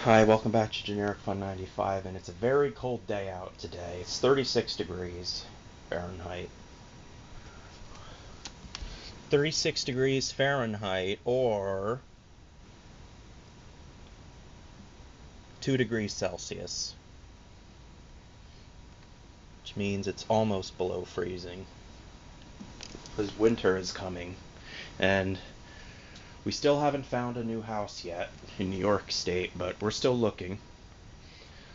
Hi, welcome back to Generic Fun 95, and it's a very cold day out today. It's 36 degrees Fahrenheit. 36 degrees Fahrenheit, or 2 degrees Celsius, which means it's almost below freezing, because winter is coming, and we still haven't found a new house yet in New York State, but we're still looking.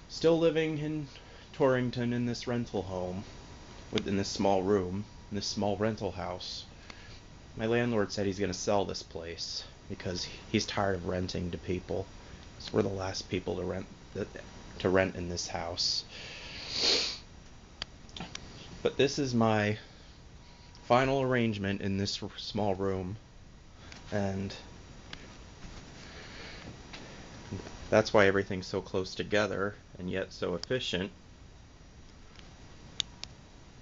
Still living in Torrington in this rental home, within this small room, in this small rental house. My landlord said he's going to sell this place because he's tired of renting to people. So we're the last people to rent in this house. But this is my final arrangement in this small room, and that's why everything's so close together and yet so efficient.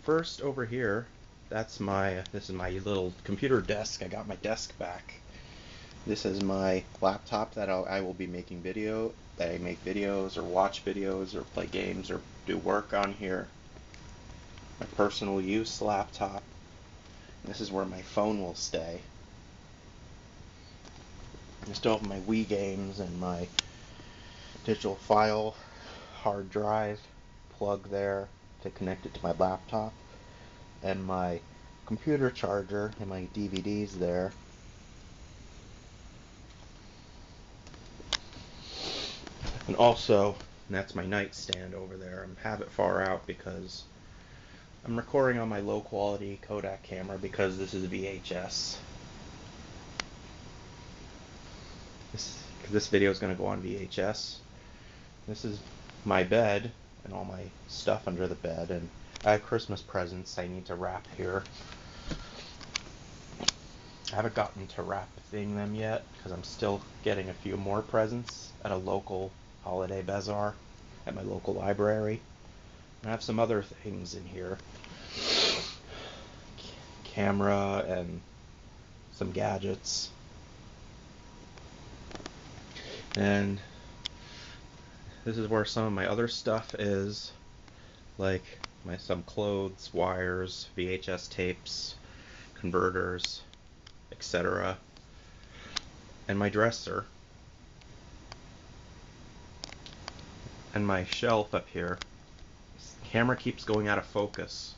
First, over here, this is my little computer desk. I got my desk back. This is my laptop that I will be making that I make videos or watch videos or play games or do work on here. My personal use laptop. This is where my phone will stay. I still have my Wii games and my digital file hard drive plug there to connect it to my laptop, and my computer charger and my DVDs there. And also, that's my nightstand over there. I have it far out because I'm recording on my low quality Kodak camera because this is VHS. This video is going to go on VHS. This is my bed and all my stuff under the bed, and I have Christmas presents I need to wrap here. I haven't gotten to wrapping them yet because I'm still getting a few more presents at a local holiday bazaar at my local library. And I have some other things in here. Camera and some gadgets. And this is where some of my other stuff is, like some clothes, wires, VHS tapes, converters, etc. And my dresser. And my shelf up here. This camera keeps going out of focus.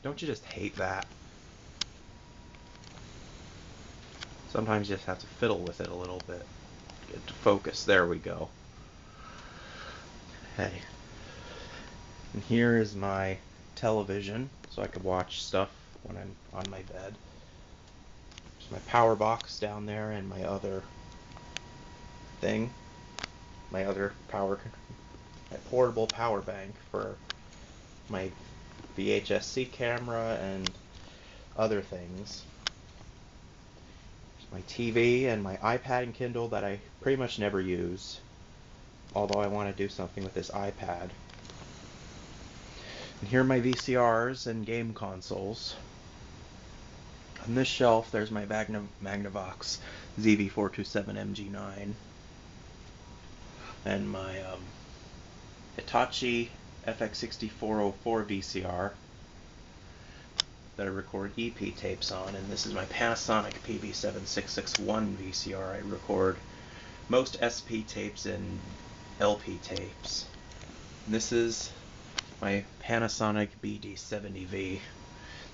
Don't you just hate that? Sometimes you just have to fiddle with it a little bit. Get it to focus. There we go. Okay. And here is my television, so I could watch stuff when I'm on my bed. There's my power box down there and my other thing. My portable power bank for my VHS-C camera and other things. There's my TV and my iPad and Kindle that I pretty much never use, although I want to do something with this iPad. And here are my VCRs and game consoles. On this shelf, there's my Magnavox ZV427MG9 and my Hitachi FX6404 VCR that I record EP tapes on, and this is my Panasonic PV7661 VCR. I record most SP tapes and LP tapes. And this is my Panasonic BD70V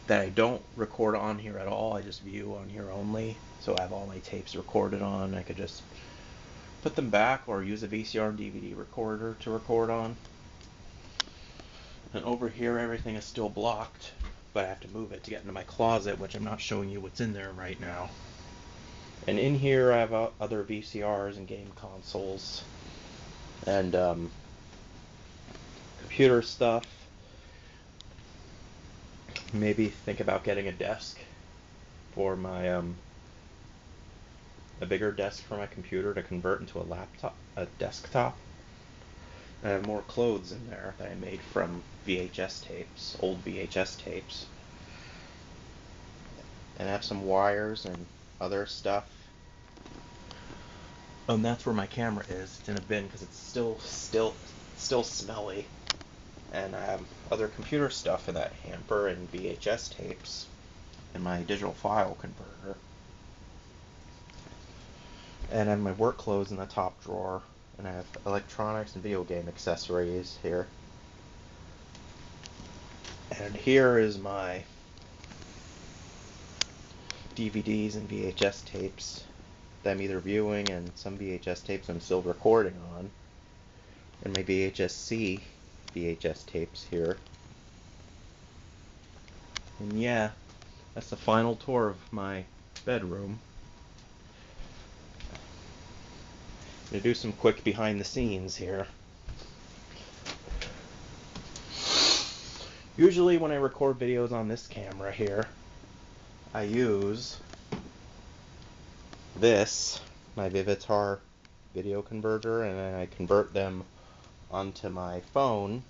that I don't record on here at all. I just view on here only. So I have all my tapes recorded on. I could just put them back or use a VCR and DVD recorder to record on. And over here everything is still blocked, but I have to move it to get into my closet, which I'm not showing you what's in there right now. And in here I have other VCRs and game consoles and computer stuff. Maybe think about getting a desk for my a bigger desk for my computer to convert into a desktop. I have more clothes in there that I made from VHS tapes, old VHS tapes. And I have some wires and other stuff. And that's where my camera is. It's in a bin because it's still smelly. And I have other computer stuff in that hamper and VHS tapes and my digital file converter. And I have my work clothes in the top drawer. And I have electronics and video game accessories here. And here is my DVDs and VHS tapes that I'm either viewing, and some VHS tapes I'm still recording on. And my VHS-C VHS tapes here. And yeah, that's the final tour of my bedroom. I'm going to do some quick behind the scenes here. Usually when I record videos on this camera here, I use this, my Vivitar video converter, and then I convert them onto my phone.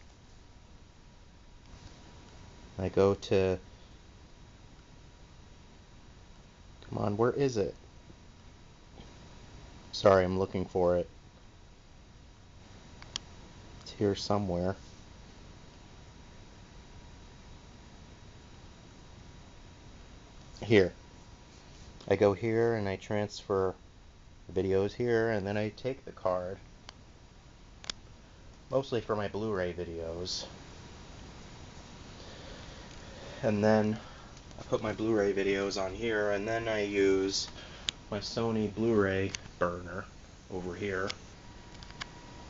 I go to, come on, where is it? Sorry, I'm looking for it. It's here somewhere. Here. I go here and I transfer videos here, and then I take the card, mostly for my Blu-ray videos. And then I put my Blu-ray videos on here, and then I use my Sony Blu-ray burner over here,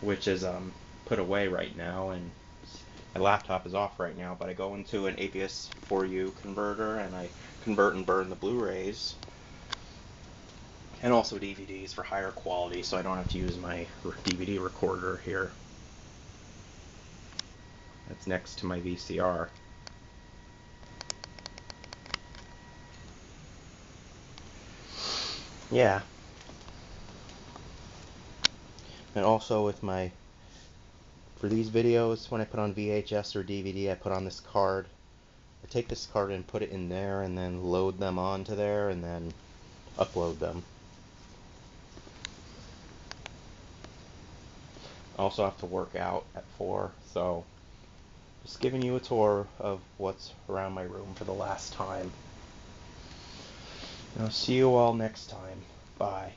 which is put away right now, and my laptop is off right now, but I go into an ABS-4U converter and I convert and burn the Blu-rays and also DVDs for higher quality, so I don't have to use my DVD recorder here. That's next to my VCR. Yeah. And also with for these videos, when I put on VHS or DVD, I put on this card. I take this card and put it in there and then load them onto there and then upload them. I also have to work out at 4, so just giving you a tour of what's around my room for the last time. I'll see you all next time. Bye.